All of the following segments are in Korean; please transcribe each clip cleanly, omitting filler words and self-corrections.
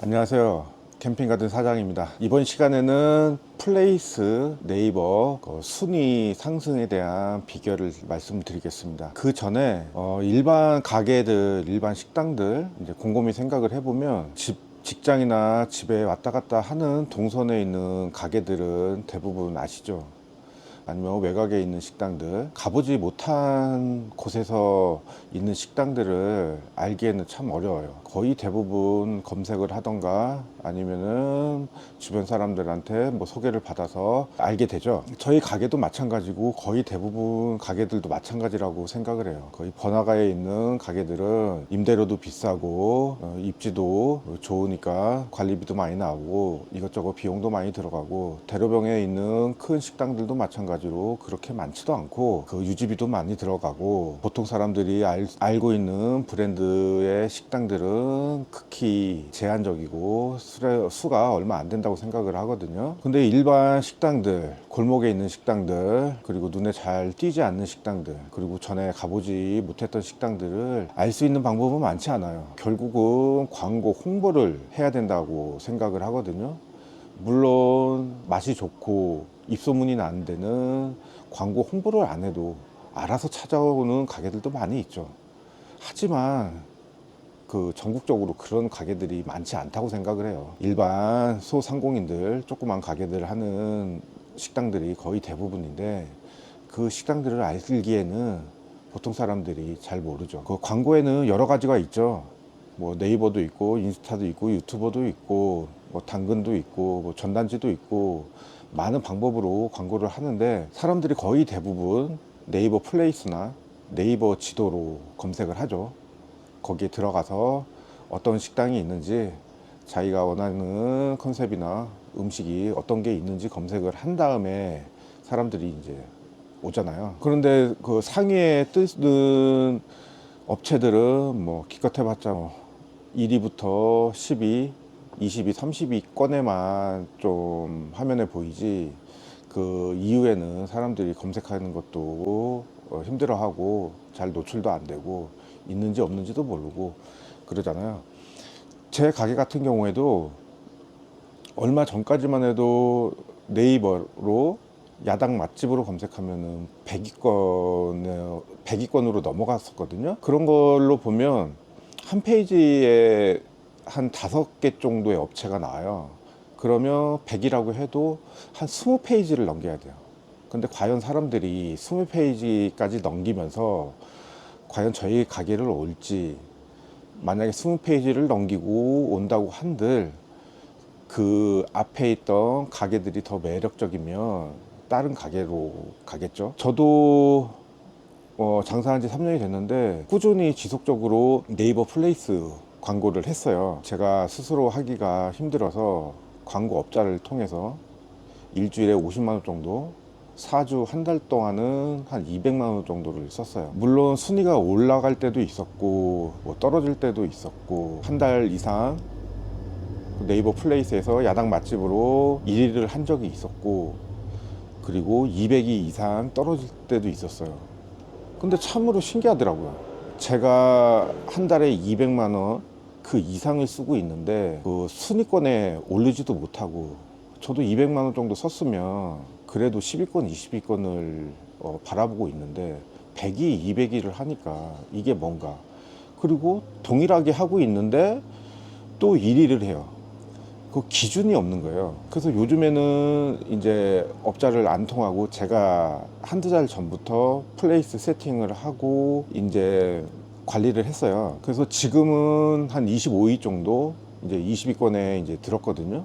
안녕하세요. 캠핑가든 사장입니다. 이번 시간에는 플레이스 네이버 순위 상승에 대한 비결을 말씀드리겠습니다. 그 전에 일반 가게들, 일반 식당들 이제 곰곰이 생각을 해보면 직장이나 집에 왔다 갔다 하는 동선에 있는 가게들은 대부분 아시죠? 아니면 외곽에 있는 식당들, 가보지 못한 곳에서 있는 식당들을 알기에는 참 어려워요. 거의 대부분 검색을 하던가 아니면은 주변 사람들한테 뭐 소개를 받아서 알게 되죠. 저희 가게도 마찬가지고 거의 대부분 가게들도 마찬가지라고 생각을 해요. 거의 번화가에 있는 가게들은 임대료도 비싸고 입지도 좋으니까 관리비도 많이 나오고 이것저것 비용도 많이 들어가고, 대로병에 있는 큰 식당들도 마찬가지로 그렇게 많지도 않고 그 유지비도 많이 들어가고, 보통 사람들이 알고 있는 브랜드의 식당들은 극히 제한적이고 수가 얼마 안 된다고 생각을 하거든요. 근데 일반 식당들, 골목에 있는 식당들, 그리고 눈에 잘 띄지 않는 식당들, 그리고 전에 가보지 못했던 식당들을 알 수 있는 방법은 많지 않아요. 결국은 광고 홍보를 해야 된다고 생각을 하거든요. 물론 맛이 좋고 입소문이 나는 데는 광고 홍보를 안 해도 알아서 찾아오는 가게들도 많이 있죠. 하지만 그 전국적으로 그런 가게들이 많지 않다고 생각을 해요. 일반 소상공인들, 조그만 가게들 하는 식당들이 거의 대부분인데, 그 식당들을 알기에는 보통 사람들이 잘 모르죠. 그 광고에는 여러 가지가 있죠. 뭐 네이버도 있고 인스타도 있고 유튜버도 있고 뭐 당근도 있고 뭐 전단지도 있고 많은 방법으로 광고를 하는데, 사람들이 거의 대부분 네이버 플레이스나 네이버 지도로 검색을 하죠. 거기에 들어가서 어떤 식당이 있는지, 자기가 원하는 컨셉이나 음식이 어떤 게 있는지 검색을 한 다음에 사람들이 이제 오잖아요. 그런데 그 상위에 뜨는 업체들은 뭐 기껏 해봤자 뭐 1위부터 10위, 20위, 30위권에만 좀 화면에 보이지, 그 이후에는 사람들이 검색하는 것도 힘들어하고 잘 노출도 안 되고 있는지 없는지도 모르고 그러잖아요. 제 가게 같은 경우에도 얼마 전까지만 해도 네이버로 야당 맛집으로 검색하면은 100위권으로 넘어갔었거든요. 그런 걸로 보면 한 페이지에 한 5개 정도의 업체가 나와요. 그러면 100이라고 해도 한 20페이지를 넘겨야 돼요. 근데 과연 사람들이 20페이지까지 넘기면서 과연 저희 가게를 올지, 만약에 20페이지를 넘기고 온다고 한들 그 앞에 있던 가게들이 더 매력적이면 다른 가게로 가겠죠. 저도 장사한 지 3년이 됐는데 꾸준히 지속적으로 네이버 플레이스 광고를 했어요. 제가 스스로 하기가 힘들어서 광고업자를 통해서 일주일에 50만 원 정도, 4주 한 달 동안은 한 200만 원 정도를 썼어요. 물론 순위가 올라갈 때도 있었고 뭐 떨어질 때도 있었고, 한 달 이상 네이버 플레이스에서 야당 맛집으로 1위를 한 적이 있었고, 그리고 200위 이상 떨어질 때도 있었어요. 근데 참으로 신기하더라고요. 제가 한 달에 200만 원 그 이상을 쓰고 있는데 그 순위권에 오르지도 못하고, 저도 200만 원 정도 썼으면 그래도 10위권, 20위권을 바라보고 있는데 100위, 200위를 하니까 이게 뭔가. 그리고 동일하게 하고 있는데 또 1위를 해요. 그 기준이 없는 거예요. 그래서 요즘에는 이제 업자를 안 통하고 제가 한두 달 전부터 플레이스 세팅을 하고 이제 관리를 했어요. 그래서 지금은 한 25위 정도, 이제 20위권에 이제 들었거든요.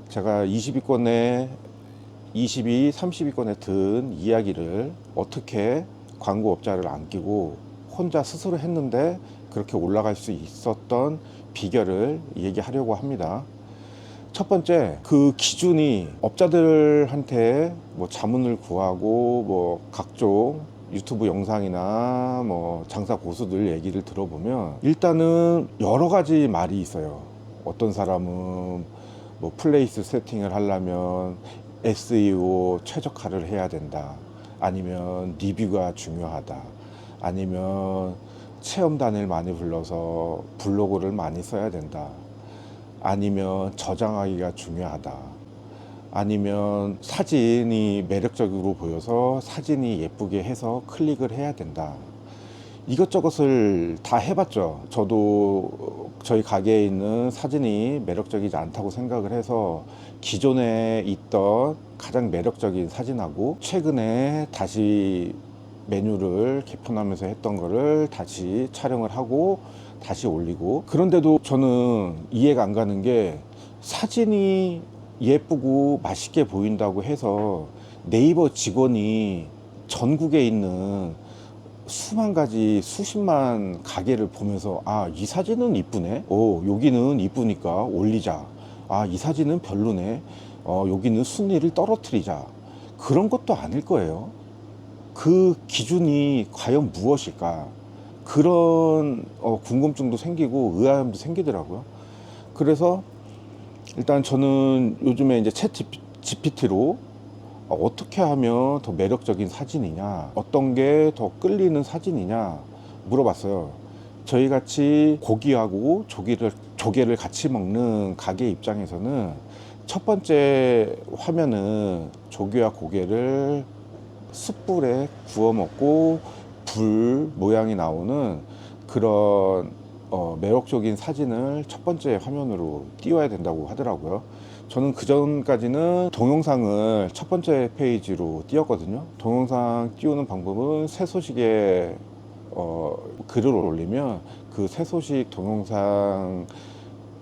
제가 20위권에 20위, 30위권에 든 이야기를 어떻게 광고업자를 안 끼고 혼자 스스로 했는데 그렇게 올라갈 수 있었던 비결을 얘기하려고 합니다. 첫 번째, 그 기준이 업자들한테 뭐 자문을 구하고 뭐 각종 유튜브 영상이나 뭐 장사 고수들 얘기를 들어보면 일단은 여러 가지 말이 있어요. 어떤 사람은 뭐 플레이스 세팅을 하려면 SEO 최적화를 해야 된다, 아니면 리뷰가 중요하다, 아니면 체험단을 많이 불러서 블로그를 많이 써야 된다, 아니면 저장하기가 중요하다, 아니면 사진이 매력적으로 보여서 사진이 예쁘게 해서 클릭을 해야 된다. 이것저것을 다 해봤죠. 저도 저희 가게에 있는 사진이 매력적이지 않다고 생각을 해서 기존에 있던 가장 매력적인 사진하고 최근에 다시 메뉴를 개편하면서 했던 거를 다시 촬영을 하고 다시 올리고, 그런데도 저는 이해가 안 가는 게, 사진이 예쁘고 맛있게 보인다고 해서 네이버 직원이 전국에 있는 수만 가지 수십만 가게를 보면서 아, 이 사진은 이쁘네, 여기는 이쁘니까 올리자, 아, 이 사진은 별로네, 여기는 순위를 떨어뜨리자, 그런 것도 아닐 거예요. 그 기준이 과연 무엇일까, 그런 궁금증도 생기고 의아함도 생기더라고요. 그래서 일단 저는 요즘에 이제 챗 GPT로 어떻게 하면 더 매력적인 사진이냐, 어떤 게 더 끌리는 사진이냐 물어봤어요. 저희 같이 고기하고 조개를 같이 먹는 가게 입장에서는 첫 번째 화면은 조개와 고개를 숯불에 구워 먹고 불 모양이 나오는 그런 매력적인 사진을 첫 번째 화면으로 띄워야 된다고 하더라고요. 저는 그 전까지는 동영상을 첫 번째 페이지로 띄웠거든요. 동영상 띄우는 방법은 새소식에 글을 올리면 그 새소식 동영상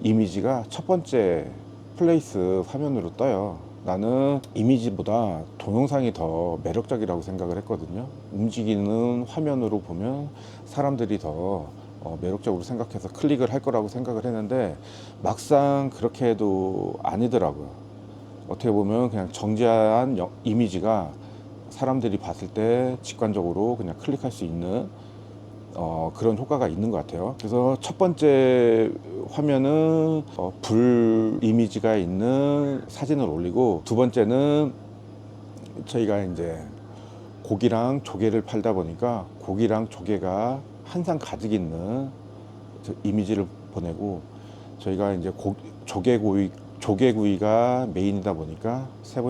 이미지가 첫 번째 플레이스 화면으로 떠요. 나는 이미지보다 동영상이 더 매력적이라고 생각을 했거든요. 움직이는 화면으로 보면 사람들이 더 매력적으로 생각해서 클릭을 할 거라고 생각을 했는데, 막상 그렇게 해도 아니더라고요. 어떻게 보면 그냥 정제한 이미지가 사람들이 봤을 때 직관적으로 그냥 클릭할 수 있는 그런 효과가 있는 것 같아요. 그래서 첫 번째 화면은 불 이미지가 있는 사진을 올리고, 두 번째는 저희가 이제 고기랑 조개를 팔다 보니까 고기랑 조개가 한 상 가득 있는 이미지를 보내고, 저희가 이제 조개구이가 메인이다 보니까 세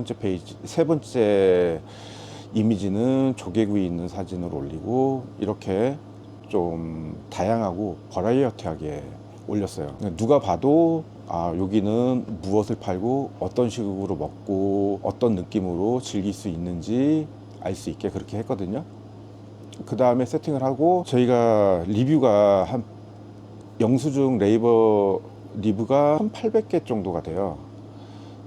번째 이미지는 조개구이 있는 사진을 올리고, 이렇게 좀 다양하고 버라이어티하게 올렸어요. 누가 봐도 아, 여기는 무엇을 팔고 어떤 식으로 먹고 어떤 느낌으로 즐길 수 있는지 알 수 있게 그렇게 했거든요. 그 다음에 세팅을 하고, 저희가 리뷰가 한 영수증 네이버 리뷰가 1800개 정도가 돼요.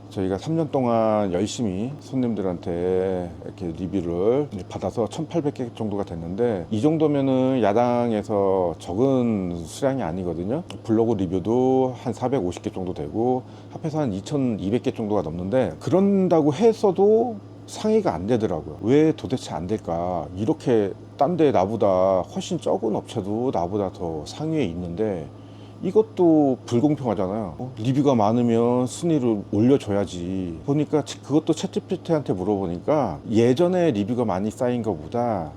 저희가 3년 동안 열심히 손님들한테 이렇게 리뷰를 받아서 1800개 정도가 됐는데, 이 정도면은 야당에서 적은 수량이 아니거든요. 블로그 리뷰도 한 450개 정도 되고 합해서 한 2200개 정도가 넘는데, 그런다고 했어도 상의가 안 되더라고요. 왜 도대체 안 될까? 이렇게 딴 데 나보다 훨씬 적은 업체도 나보다 더 상위에 있는데 이것도 불공평하잖아요. 리뷰가 많으면 순위를 올려줘야지. 보니까 그것도 챗GPT한테 물어보니까 예전에 리뷰가 많이 쌓인 것보다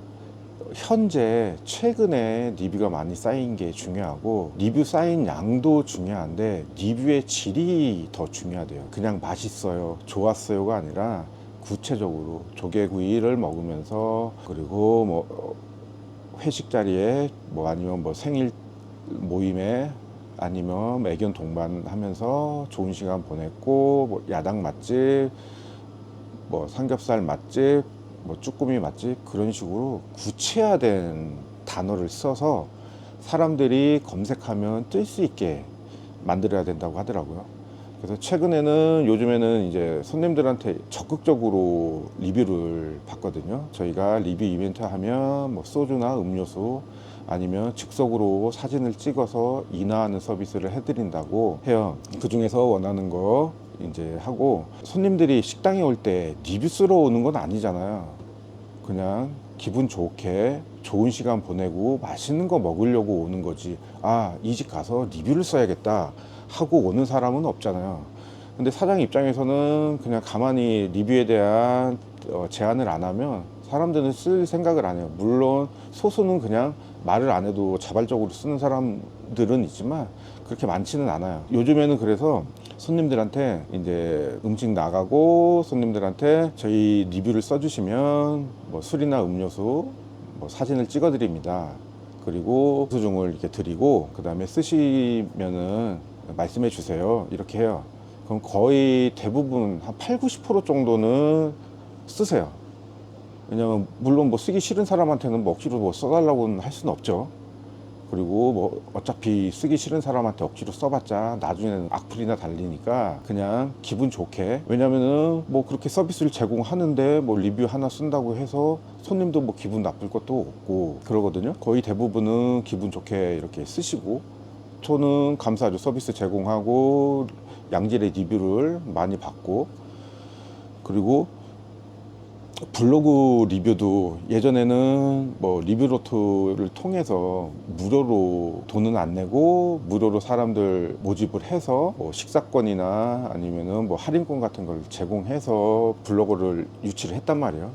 현재 최근에 리뷰가 많이 쌓인 게 중요하고, 리뷰 쌓인 양도 중요한데 리뷰의 질이 더 중요하대요. 그냥 맛있어요, 좋았어요가 아니라 구체적으로 조개구이를 먹으면서, 그리고 뭐 회식 자리에 뭐 아니면 뭐 생일 모임에 아니면 애견 동반하면서 좋은 시간 보냈고, 뭐 야당 맛집, 뭐 삼겹살 맛집, 뭐 쭈꾸미 맛집, 그런 식으로 구체화된 단어를 써서 사람들이 검색하면 뜰 수 있게 만들어야 된다고 하더라고요. 그래서 최근에는, 요즘에는 이제 손님들한테 적극적으로 리뷰를 받거든요. 저희가 리뷰 이벤트 하면 뭐 소주나 음료수 아니면 즉석으로 사진을 찍어서 인화하는 서비스를 해드린다고 해요. 그 중에서 원하는 거 이제 하고, 손님들이 식당에 올 때 리뷰 쓰러 오는 건 아니잖아요. 그냥 기분 좋게 좋은 시간 보내고 맛있는 거 먹으려고 오는 거지, 아, 이 집 가서 리뷰를 써야겠다 하고 오는 사람은 없잖아요. 근데 사장 입장에서는 그냥 가만히 리뷰에 대한 제안을 안 하면 사람들은 쓸 생각을 안 해요. 물론 소수는 그냥 말을 안 해도 자발적으로 쓰는 사람들은 있지만, 그렇게 많지는 않아요. 요즘에는 그래서 손님들한테 이제 음식 나가고 손님들한테 저희 리뷰를 써주시면 뭐 술이나 음료수 뭐 사진을 찍어 드립니다. 그리고 수중을 이렇게 드리고 그 다음에 쓰시면은 말씀해 주세요, 이렇게 해요. 그럼 거의 대부분 한 8, 90% 정도는 쓰세요. 왜냐면 물론 뭐 쓰기 싫은 사람한테는 뭐 억지로 뭐 써달라고는 할 수는 없죠. 그리고 뭐 어차피 쓰기 싫은 사람한테 억지로 써봤자 나중에는 악플이나 달리니까 그냥 기분 좋게, 왜냐면은 뭐 그렇게 서비스를 제공하는데 뭐 리뷰 하나 쓴다고 해서 손님도 뭐 기분 나쁠 것도 없고 그러거든요. 거의 대부분은 기분 좋게 이렇게 쓰시고, 저는 감사하죠. 서비스 제공하고 양질의 리뷰를 많이 받고. 그리고 블로그 리뷰도 예전에는 뭐 리뷰로트를 통해서 무료로 돈은 안 내고 무료로 사람들 모집을 해서 뭐 식사권이나 아니면은 뭐 할인권 같은 걸 제공해서 블로그를 유치를 했단 말이에요.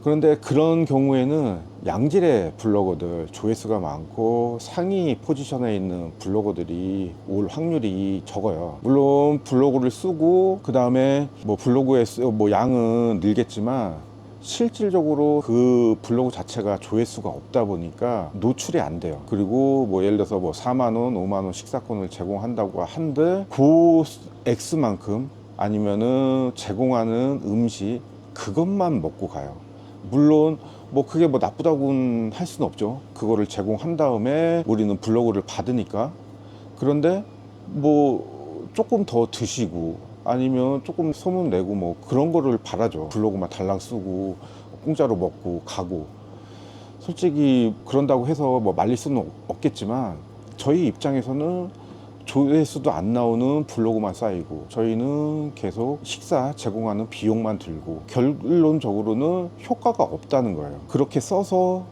그런데 그런 경우에는 양질의 블로거들, 조회수가 많고 상위 포지션에 있는 블로거들이 올 확률이 적어요. 물론 블로그를 쓰고 그 다음에 뭐 블로그에 뭐 양은 늘겠지만 실질적으로 그 블로그 자체가 조회수가 없다 보니까 노출이 안 돼요. 그리고 뭐 예를 들어서 뭐 4만원, 5만원 식사권을 제공한다고 한들 그 X만큼 아니면은 제공하는 음식 그것만 먹고 가요. 물론 뭐 그게 뭐 나쁘다고는 할 수는 없죠. 그거를 제공한 다음에 우리는 블로그를 받으니까. 그런데 뭐 조금 더 드시고 아니면 조금 소문 내고 뭐 그런 거를 바라죠. 블로그만 달랑 쓰고 공짜로 먹고 가고. 솔직히 그런다고 해서 뭐 말릴 수는 없겠지만 저희 입장에서는 조회수도 안 나오는 블로그만 쌓이고 저희는 계속 식사 제공하는 비용만 들고 결론적으로는 효과가 없다는 거예요. 그렇게 써서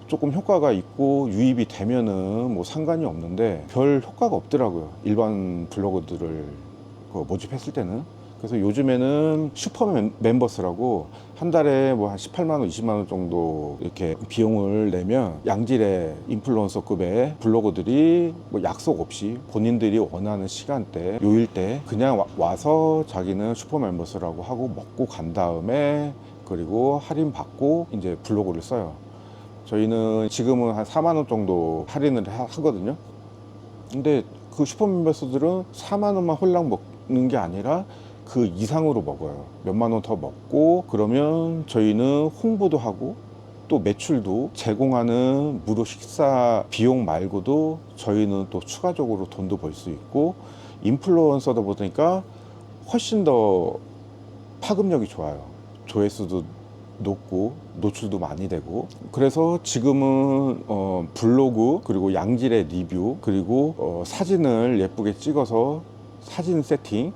조금 효과가 있고 유입이 되면은 뭐 상관이 없는데 별 효과가 없더라고요, 일반 블로거들을 모집했을 때는. 그래서 요즘에는 슈퍼 멤버스라고 한 달에 뭐 한 18만원, 20만원 정도 이렇게 비용을 내면 양질의 인플루언서급의 블로거들이 뭐 약속 없이 본인들이 원하는 시간대, 요일대 그냥 와서 자기는 슈퍼 멤버스라고 하고 먹고 간 다음에 그리고 할인 받고 이제 블로그를 써요. 저희는 지금은 한 4만원 정도 할인을 하거든요. 근데 그 슈퍼 멤버스들은 4만원만 홀랑 먹는 게 아니라 그 이상으로 먹어요. 몇만 원 더 먹고 그러면 저희는 홍보도 하고 또 매출도 제공하는 무료 식사 비용 말고도 저희는 또 추가적으로 돈도 벌 수 있고 인플루언서다 보니까 훨씬 더 파급력이 좋아요. 조회수도 높고 노출도 많이 되고. 그래서 지금은 블로그 그리고 양질의 리뷰 그리고 사진을 예쁘게 찍어서 사진 세팅,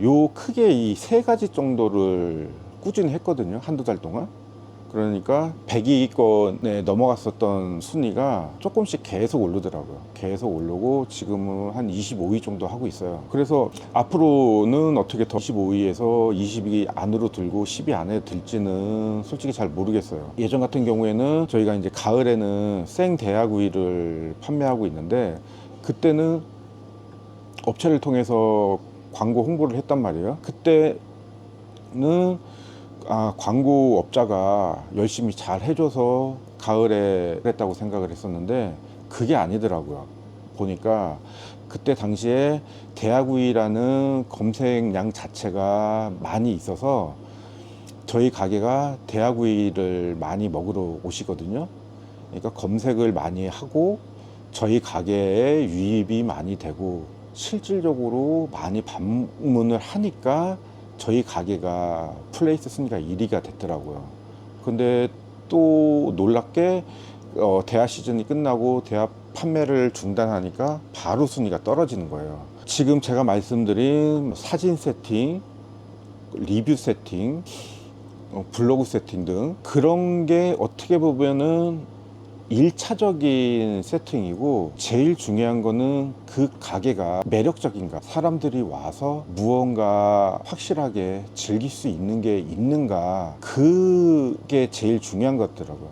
요 크게 이 세 가지 정도를 꾸준히 했거든요, 한두 달 동안. 그러니까 100위권에 넘어갔었던 순위가 조금씩 계속 오르더라고요. 계속 오르고 지금은 한 25위 정도 하고 있어요. 그래서 앞으로는 어떻게 더 25위에서 20위 안으로 들고 10위 안에 들지는 솔직히 잘 모르겠어요. 예전 같은 경우에는 저희가 이제 가을에는 생 대하구이를 판매하고 있는데 그때는 업체를 통해서 광고 홍보를 했단 말이에요. 그때는 광고업자가 열심히 잘 해줘서 가을에 그랬다고 생각을 했었는데 그게 아니더라고요. 보니까 그때 당시에 대하구이라는 검색량 자체가 많이 있어서 저희 가게가 대하구이를 많이 먹으러 오시거든요. 그러니까 검색을 많이 하고 저희 가게에 유입이 많이 되고 실질적으로 많이 방문을 하니까 저희 가게가 플레이스 순위가 1위가 됐더라고요. 근데 또 놀랍게 대하 시즌이 끝나고 대하 판매를 중단하니까 바로 순위가 떨어지는 거예요. 지금 제가 말씀드린 사진 세팅, 리뷰 세팅, 블로그 세팅 등 그런 게 어떻게 보면은 1차적인 세팅이고 제일 중요한 거는 그 가게가 매력적인가, 사람들이 와서 무언가 확실하게 즐길 수 있는 게 있는가, 그게 제일 중요한 것 같더라고요.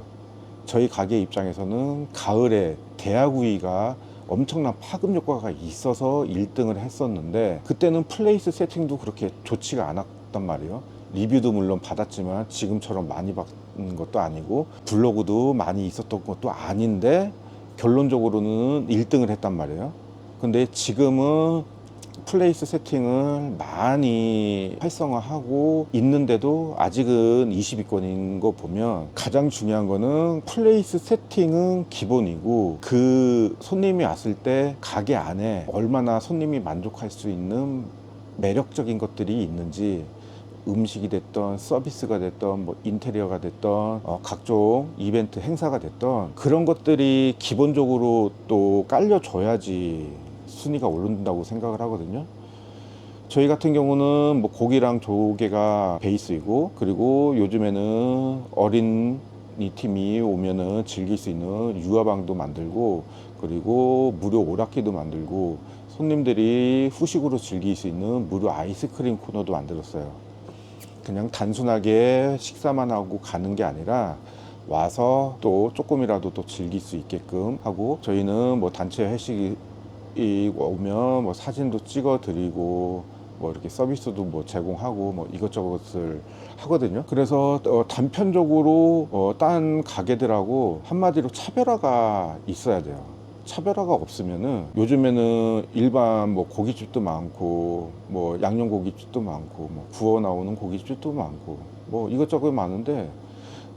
저희 가게 입장에서는 가을에 대하구이가 엄청난 파급 효과가 있어서 1등을 했었는데, 그때는 플레이스 세팅도 그렇게 좋지가 않았단 말이에요. 리뷰도 물론 받았지만 지금처럼 많이 받는 것도 아니고 블로그도 많이 있었던 것도 아닌데 결론적으로는 1등을 했단 말이에요. 근데 지금은 플레이스 세팅을 많이 활성화하고 있는데도 아직은 20위권인 거 보면, 가장 중요한 거는 플레이스 세팅은 기본이고 그 손님이 왔을 때 가게 안에 얼마나 손님이 만족할 수 있는 매력적인 것들이 있는지, 음식이 됐던 서비스가 됐던 뭐 인테리어가 됐던 각종 이벤트 행사가 됐던 그런 것들이 기본적으로 또 깔려줘야지 순위가 오른다고 생각을 하거든요. 저희 같은 경우는 뭐 고기랑 조개가 베이스이고, 그리고 요즘에는 어린이 팀이 오면은 즐길 수 있는 유아방도 만들고, 그리고 무료 오락기도 만들고, 손님들이 후식으로 즐길 수 있는 무료 아이스크림 코너도 만들었어요. 그냥 단순하게 식사만 하고 가는 게 아니라 와서 또 조금이라도 또 즐길 수 있게끔 하고, 저희는 뭐 단체 회식이 오면 뭐 사진도 찍어 드리고 뭐 이렇게 서비스도 뭐 제공하고 뭐 이것저것을 하거든요. 그래서 단편적으로 딴 가게들하고 한마디로 차별화가 있어야 돼요. 차별화가 없으면은, 요즘에는 일반 뭐 고깃집도 많고 뭐 양념 고깃집도 많고 뭐 구워 나오는 고깃집도 많고 뭐 이것저것 많은데,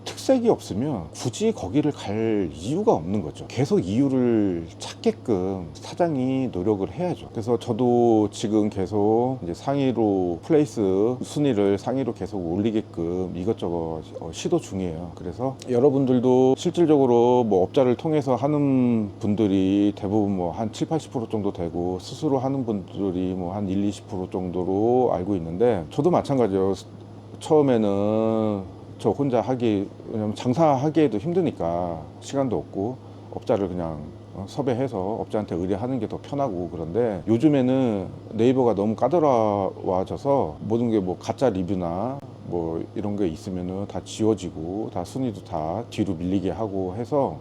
특색이 없으면 굳이 거기를 갈 이유가 없는 거죠. 계속 이유를 찾게끔 사장이 노력을 해야죠. 그래서 저도 지금 계속 이제 상위로 플레이스 순위를 상위로 계속 올리게끔 이것저것 시도 중이에요. 그래서 여러분들도 실질적으로 뭐 업자를 통해서 하는 분들이 대부분 뭐 한 7, 80% 정도 되고, 스스로 하는 분들이 뭐 한 1, 20% 정도로 알고 있는데, 저도 마찬가지예요. 처음에는 저 혼자 하기, 왜냐면 장사하기에도 힘드니까 시간도 없고 업자를 그냥 섭외해서 업자한테 의뢰하는 게 더 편하고, 그런데 요즘에는 네이버가 너무 까다로워져서 모든 게 뭐 가짜 리뷰나 뭐 이런 게 있으면은 다 지워지고 다 순위도 다 뒤로 밀리게 하고 해서,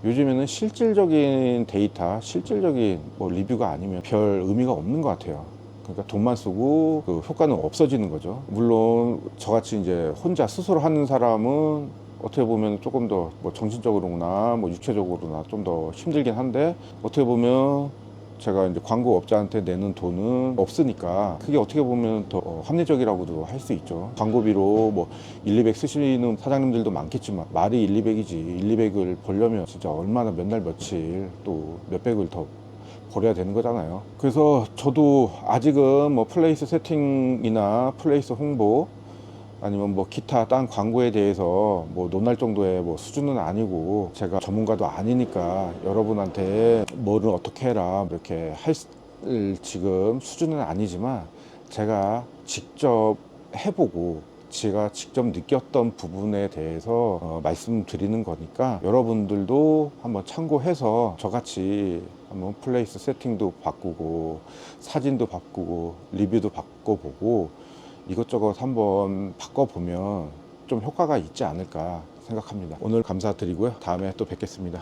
요즘에는 실질적인 데이터, 실질적인 뭐 리뷰가 아니면 별 의미가 없는 것 같아요. 그러니까 돈만 쓰고 그 효과는 없어지는 거죠. 물론 저같이 이제 혼자 스스로 하는 사람은 어떻게 보면 조금 더 뭐 정신적으로나 뭐 육체적으로나 좀 더 힘들긴 한데, 어떻게 보면 제가 이제 광고 업자한테 내는 돈은 없으니까 그게 어떻게 보면 더 합리적이라고도 할 수 있죠. 광고비로 뭐 1, 200 쓰시는 사장님들도 많겠지만 말이 1, 200이지 1, 200을 벌려면 진짜 얼마나 몇 날 며칠 또 몇백을 더 버려야 되는 거잖아요. 그래서 저도 아직은 뭐 플레이스 세팅이나 플레이스 홍보 아니면 뭐 기타 딴 광고에 대해서 뭐 논할 정도의 뭐 수준은 아니고, 제가 전문가도 아니니까 여러분한테 뭐를 어떻게 해라 이렇게 할 지금 수준은 아니지만, 제가 직접 해보고 제가 직접 느꼈던 부분에 대해서 말씀드리는 거니까, 여러분들도 한번 참고해서 저같이 한번 플레이스 세팅도 바꾸고 사진도 바꾸고 리뷰도 바꿔보고 이것저것 한번 바꿔보면 좀 효과가 있지 않을까 생각합니다. 오늘 감사드리고요. 다음에 또 뵙겠습니다.